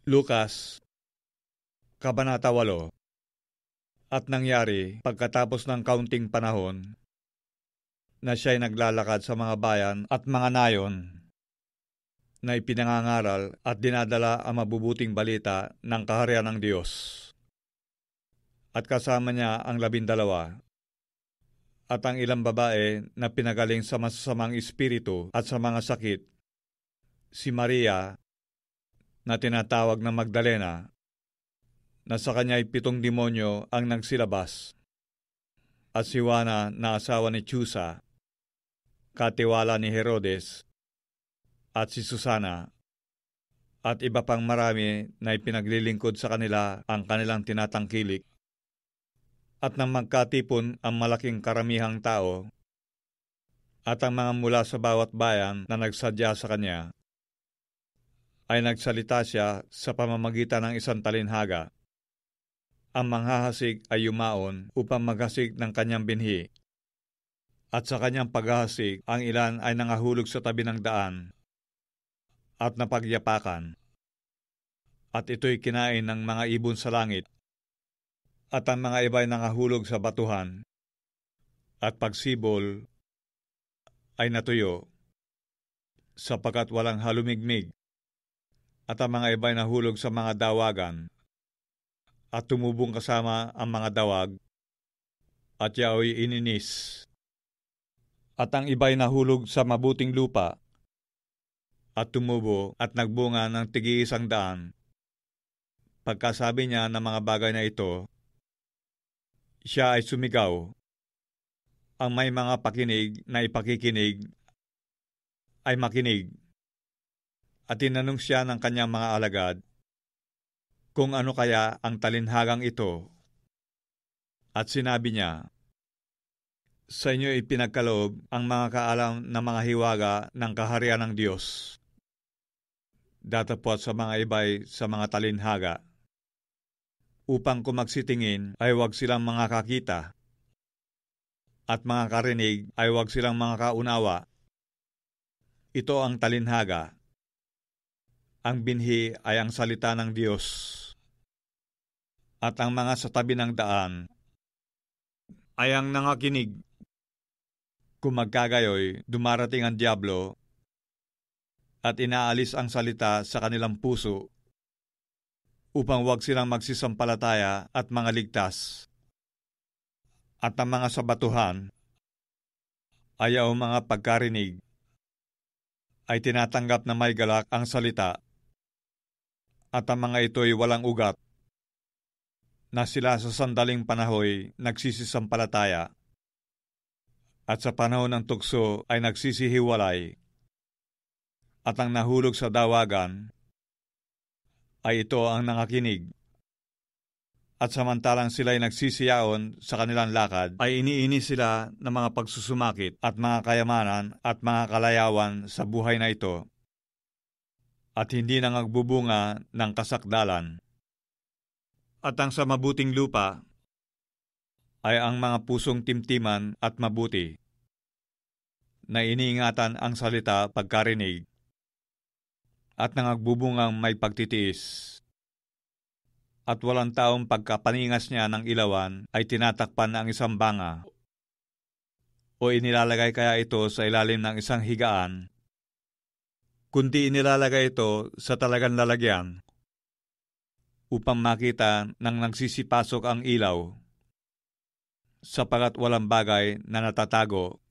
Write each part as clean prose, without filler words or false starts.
Lucas, Kabanata 8. At nangyari pagkatapos ng kaunting panahon na siya'y naglalakad sa mga bayan at mga nayon na ipinangangaral at dinadala ang mabubuting balita ng kaharian ng Diyos. At kasama niya ang 12 at ang ilang babae na pinagaling sa masasamang espiritu at sa mga sakit, si Maria na tinatawag na Magdalena, na sa kanya'y 7 demonyo ang nagsilabas, at si Juana na asawa ni Chuza, katiwala ni Herodes, at si Susana, at iba pang marami na ipinaglilingkod sa kanila ang kanilang tinatangkilik. At nang magkatipon ang malaking karamihang tao, at ang mga mula sa bawat bayan na nagsadya sa kanya, ay nagsalita siya sa pamamagitan ng isang talinhaga. Ang manghahasik ay yumaon upang maghasik ng kanyang binhi. At sa kanyang paghahasik, ang ilan ay nangahulog sa tabi ng daan at napagyapakan. At ito'y kinain ng mga ibon sa langit. At ang mga iba ay nangahulog sa batuhan. At pagsibol ay natuyo, sapagkat walang halumigmig. At ang mga iba ay nahulog sa mga dawagan, at tumubong kasama ang mga dawag, at yaoy ininis. At ang iba ay nahulog sa mabuting lupa, at tumubo at nagbunga ng 100. Pagkasabi niya ng mga bagay na ito, siya ay sumigaw. Ang may mga pakinig na ipakikinig ay makinig. At tinanong siya ng kanyang mga alagad, kung ano kaya ang talinhagang ito. At sinabi niya, sa inyo ipinagkaloob ang mga kaalam na mga hiwaga ng kaharian ng Diyos. Datapwat sa mga ibay sa mga talinhaga, upang kung magsitingin ay huwag silang mga kakita, at mga karinig ay huwag silang mga kaunawa. Ito ang talinhaga. Ang binhi ay ang salita ng Diyos. At ang mga sa tabi ng daan ay ang nangakinig. Kung magkagayoy, dumarating ang diablo at inaalis ang salita sa kanilang puso upang huwag silang magsisampalataya at mga ligtas. At ang mga sa batuhan ayaw mga pagkarinig ay tinatanggap na may galak ang salita. At ang mga ito'y walang ugat, na sila sa sandaling panahoy nagsisisampalataya, at sa panahon ng tukso ay nagsisihiwalay. At ang nahulog sa dawagan ay ito ang nangakinig. At samantalang sila'y nagsisiyaon sa kanilang lakad, ay iniini sila ng mga pagsusumakit at mga kayamanan at mga kalayawan sa buhay na ito, at hindi nang nagbubunga ng kasakdalan. At ang sa mabuting lupa ay ang mga pusong timtiman at mabuti, na iniingatan ang salita pagkarinig, at nangagbubungang may pagtitiis. At walang taong pagkapaningas niya ng ilawan ay tinatakpan ng isang banga, o inilalagay kaya ito sa ilalim ng isang higaan, kundi inilalagay ito sa talagang lalagyan, upang makita nang nagsisipasok ang ilaw, sapagkat walang bagay na natatago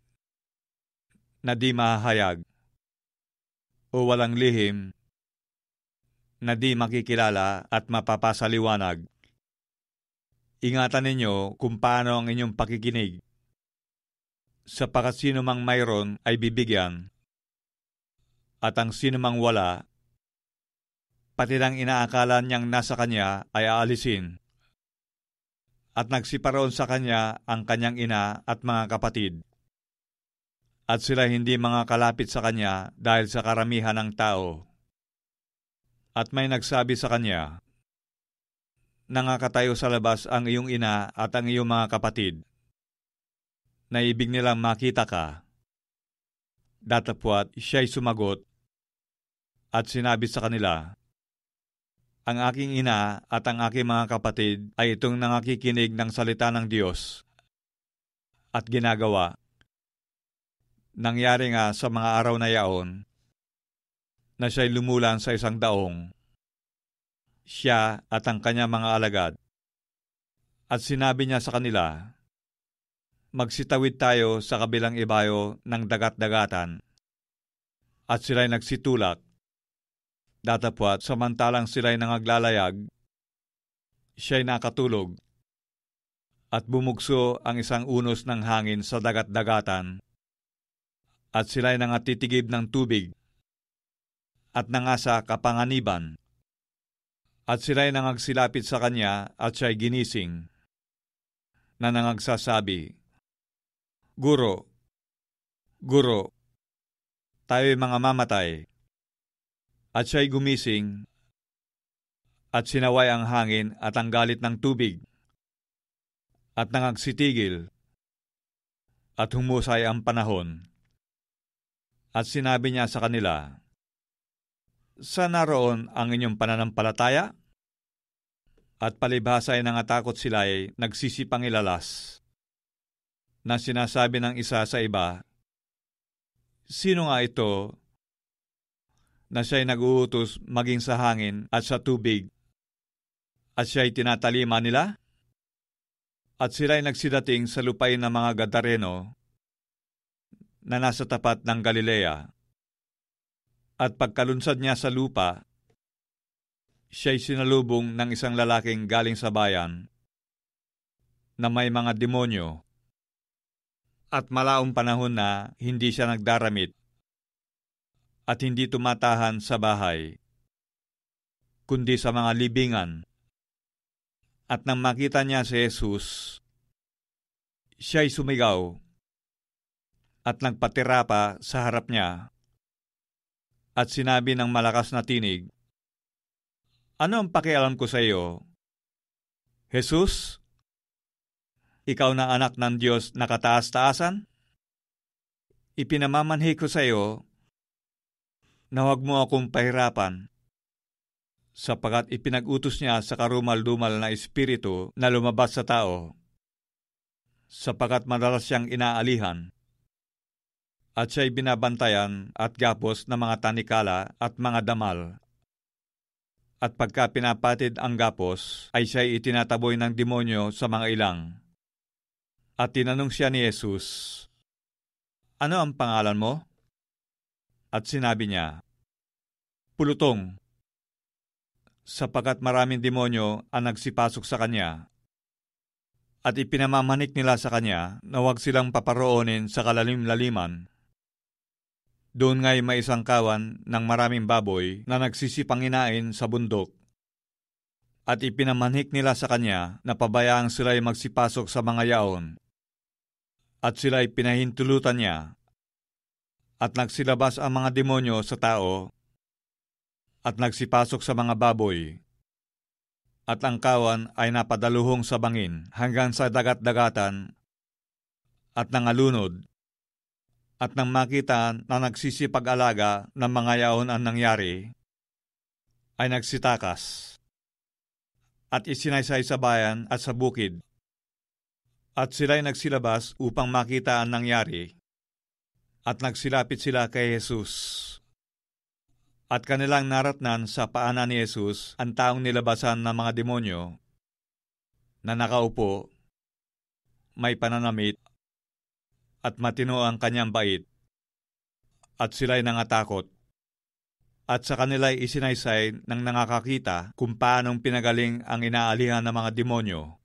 na di mahahayag, o walang lihim na di makikilala at mapapasaliwanag. Ingatan ninyo kung paano ang inyong pakikinig, sapagkat sino mang mayroon ay bibigyan, at ang sino mang wala, pati ng inaakala niyang nasa kanya ay aalisin. At nagsiparoon sa kanya ang kanyang ina at mga kapatid, at sila hindi mga kalapit sa kanya dahil sa karamihan ng tao. At may nagsabi sa kanya, nangakatayo sa labas ang iyong ina at ang iyong mga kapatid, na ibig nilang makita ka. Datapwat siya'y sumagot at sinabi sa kanila, Ang aking ina at ang aking mga kapatid ay itong nangakikinig ng salita ng Diyos at ginagawa. Nangyari nga sa mga araw na yaon na siya'y lumulan sa isang daong, siya at ang kanyang mga alagad. At sinabi niya sa kanila, magsitawid tayo sa kabilang ibayo ng dagat-dagatan. At sila'y nagsitulak. Datapwat samantalang sila'y nangaglalayag, siya'y nakatulog. At bumugso ang isang unos ng hangin sa dagat-dagatan. At sila'y nangatitigib ng tubig. At nangasa kapanganiban. At sila'y nangagsilapit sa kanya at siya'y ginising. Na nangagsasabi, Guro, Guro, tayo'y mga mamatay. At siya'y gumising at sinaway ang hangin at ang galit ng tubig at nangagsitigil at humusay ang panahon. At sinabi niya sa kanila, saan naroon ang inyong pananampalataya? At palibhasa ay nangatakot sila ay nagsisipangilalas na sinasabi ng isa sa iba, sino nga ito na siya'y nag-uutos maging sa hangin at sa tubig, at siya'y tinatalima nila? At sila'y nagsidating sa lupain ng mga Gadareno na nasa tapat ng Galilea. At pagkalunsad niya sa lupa, siya'y sinalubong ng isang lalaking galing sa bayan na may mga demonyo, at malaong panahon na hindi siya nagdaramit at hindi tumatahan sa bahay, kundi sa mga libingan. At nang makita niya si Jesus, siya'y sumigaw at nagpatira pa sa harap niya at sinabi ng malakas na tinig, ano ang pakialam ko sa iyo? Jesus, ikaw na anak ng Diyos na kataas-taasan? Ipinamamanhi ko sa iyo na huwag mo akong pahirapan, sapagkat ipinag-utos niya sa karumal-dumal na espiritu na lumabas sa tao, sapagkat madalas siyang inaalihan, at siya'y binabantayan at gapos ng mga tanikala at mga damal. At pagka pinapatid ang gapos, ay siya'y itinataboy ng demonyo sa mga ilang. At tinanong siya ni Jesus, ano ang pangalan mo? At sinabi niya, Pulutong, sapagkat maraming demonyo ang nagsipasok sa kanya. At ipinamamanik nila sa kanya na huwag silang paparoonin sa kalalim-laliman. Doon nga'y may isang kawan ng maraming baboy na nagsisipanginain sa bundok. At ipinamanhik nila sa kanya na pabayaang sila'y magsipasok sa mga yaon. At sila'y pinahintulutan niya. At nagsilabas ang mga demonyo sa tao at nagsipasok sa mga baboy. At ang kawan ay napadaluhong sa bangin hanggang sa dagat-dagatan at nangalunod. At nang makita na nagsisipag-alaga ng mga yaon ang nangyari, ay nagsitakas at isinaysay sa bayan at sa bukid. At sila'y nagsilabas upang makita ang nangyari. At nagsilapit sila kay Jesus. At kanilang naratnan sa paanan ni Jesus ang taong nilabasan ng mga demonyo na nakaupo, may pananamit, at matino ang kanyang bait. At sila'y nangatakot. At sa kanila'y isinaysay ng nangakakita kung paanong pinagaling ang inaalihan ng mga demonyo.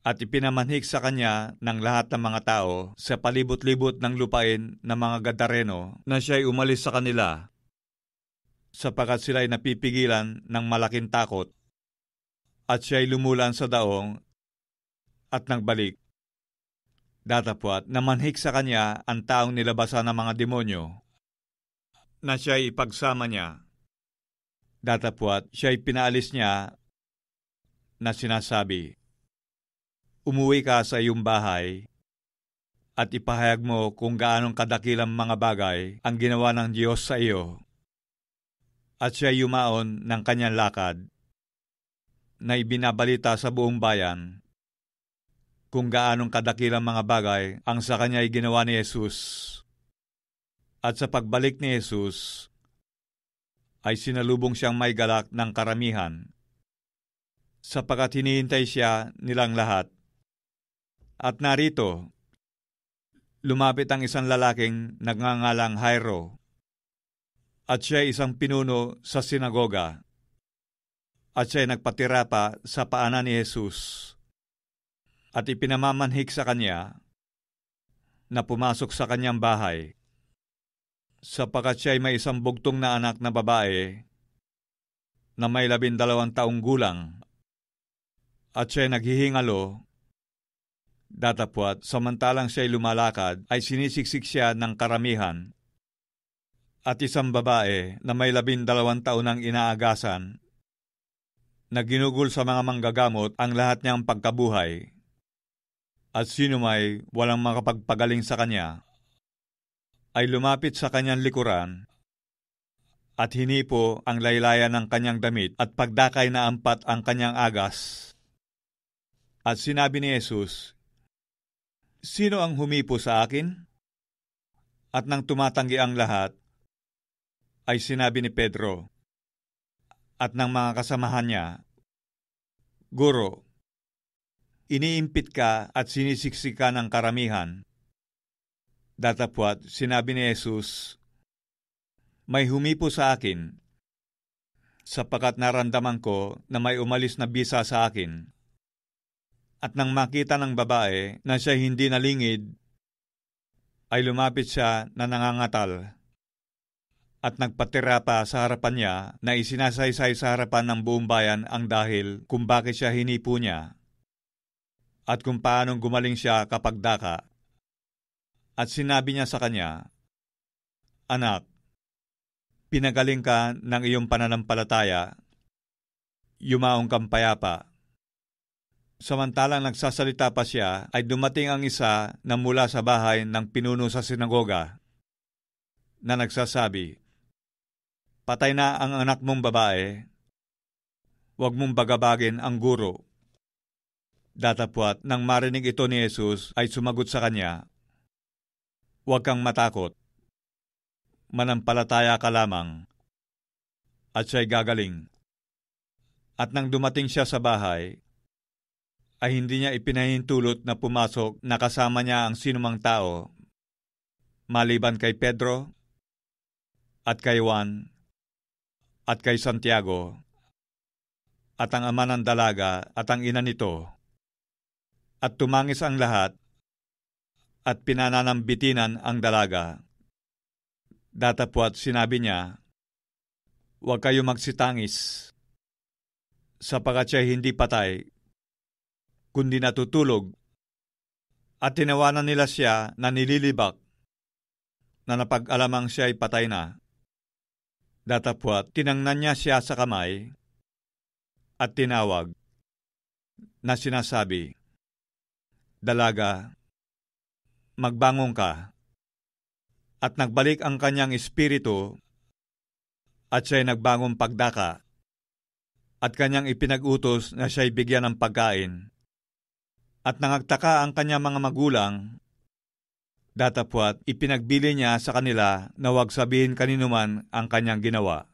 At ipinamanhik sa kanya ng lahat ng mga tao sa palibot-libot ng lupain ng mga Gadareno na siya'y umalis sa kanila, sapagkat sila'y napipigilan ng malaking takot, at siya'y lumulan sa daong at nagbalik. Datapwat namanhik sa kanya ang taong nilabasan ng mga demonyo, na siya'y ipagsama niya. Datapwat siya'y pinaalis niya na sinasabi, umuwi ka sa iyong bahay at ipahayag mo kung gaanong kadakilang mga bagay ang ginawa ng Diyos sa iyo. at siya yumaon ng kanyang lakad, na ibinabalita sa buong bayan kung gaanong kadakilang mga bagay ang sa kanya ay ginawa ni Jesus. At sa pagbalik ni Jesus, ay sinalubong siyang may galak ng karamihan, sapagkat hinihintay siya nilang lahat. At narito, lumapit ang isang lalaking nagngangalang Jairo, at siya ay isang pinuno sa sinagoga, at siya ay nagpatira pa sa paanan ni Jesus, at ipinamamanhik sa kanya na pumasok sa kanyang bahay, sapagkat siya ay may isang bugtong na anak na babae na may 12 taong gulang, at siya ay naghihingalo. Datapwat, samantalang siya ay lumalakad, ay sinisiksik siya ng karamihan, at isang babae na may 12 taon ang inaagasan, na ginugol sa mga manggagamot ang lahat niyang pagkabuhay, at sino may walang makapagpagaling sa kanya, ay lumapit sa kanyang likuran at hinipo ang laylayan ng kanyang damit at pagdakay na ampat ang kanyang agas. At sinabi ni Jesus, "Sino ang humipo sa akin?" At nang tumatanggi ang lahat, ay sinabi ni Pedro at ng mga kasamahan niya, "Guro, iniimpit ka at sinisiksik ka ng karamihan." Datapwat, sinabi ni Jesus, "May humipo sa akin, sapagkat naramdaman ko na may umalis na bisa sa akin." At nang makita ng babae na siya hindi nalingid, ay lumapit siya na nangangatal, at nagpatira pa sa harapan niya na isinasaysay sa harapan ng buong bayan ang dahil kung bakit siya hinipo niya, at kung paanong gumaling siya kapag daka. At sinabi niya sa kanya, "Anak, pinagaling ka ng iyong pananampalataya, yumaong kang payapa." Samantalang nagsasalita pa siya, ay dumating ang isa na mula sa bahay ng pinuno sa sinagoga, na nagsasabi, "Patay na ang anak mong babae, huwag mong bagabagin ang guro." Datapwat, nang marinig ito ni Jesus, ay sumagot sa kanya, "Huwag kang matakot, manampalataya ka lamang, at siya'y gagaling." At nang dumating siya sa bahay, ay hindi niya ipinahintulot na pumasok na kasama niya ang sinumang tao, maliban kay Pedro, at kay Juan, at kay Santiago, at ang ama ng dalaga at ang ina nito. At tumangis ang lahat, at pinananambitinan ang dalaga. Datapwat, sinabi niya, "Huwag kayo magsitangis, sapagkat siya hindi patay, kundi natutulog." At tinawanan nila siya na nililibak, na napag-alamang siya ay patay na. Datapwat, tinangnan niya siya sa kamay at tinawag, na sinasabi, "Dalaga, magbangon ka." At nagbalik ang kanyang espiritu, at siya'y nagbangong pagdaka, at kanyang ipinag-utos na siya'y bigyan ng pagkain. At nangagtaka ang kanyang mga magulang. Datapwat, ipinagbili niya sa kanila na huwag sabihin kaninuman ang kanyang ginawa.